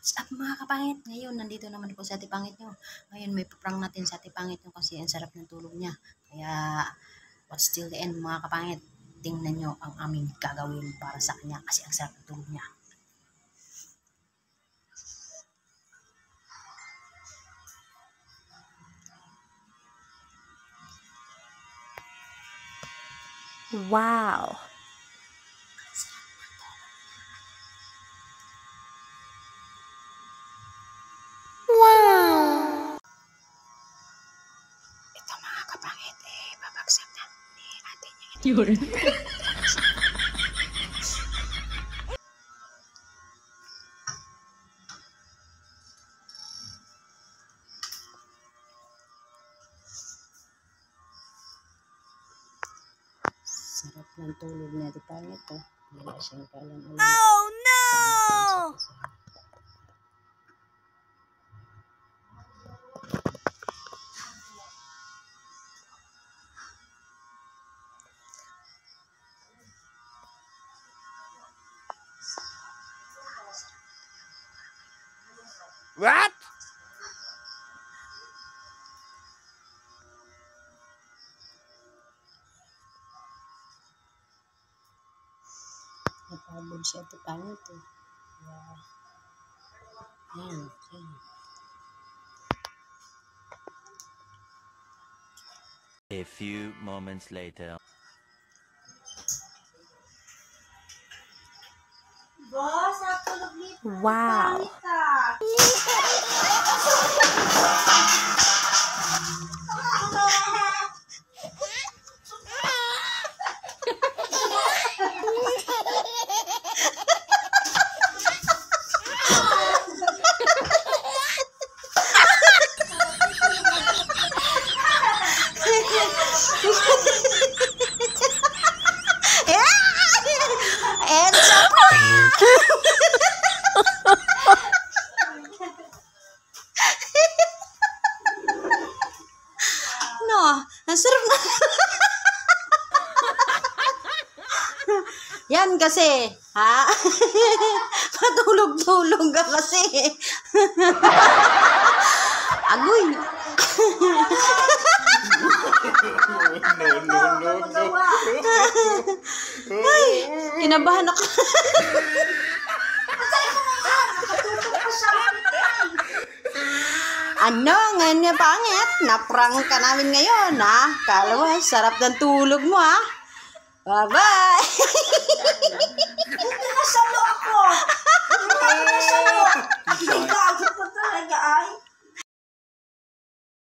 What's up mga kapangit? Ngayon, nandito naman po sa Ate Pangit nyo. Ngayon, may paprang natin sa Ate Pangit nyo kasi ang sarap ng tulog niya. Kaya, watch till the end mga kapangit. Tingnan nyo ang aming gagawin para sa kanya kasi ang sarap ng tulog niya. Wow! Ito mga kapangit, babagsak na ni ate niya. Yun. Sarap ng tulog ni Ate Pangit. Wala siyang kaalam-alam. Oh no! What? Napagod si Ate Pangit. Wow. Yan. A few moments later. Boss, natulog dito. Wow! It's a prank! No, ang sarap na. Yan kasi, ha? Matulog-tulog ka kasi. Agoy. Ay, kinabahan ako. Ano, ngayon nga pangit? Naprank ka namin ngayon, ha? Kala mo, sarap ng tulog mo, ha? Bye-bye! Nasalo ako! Nasalo!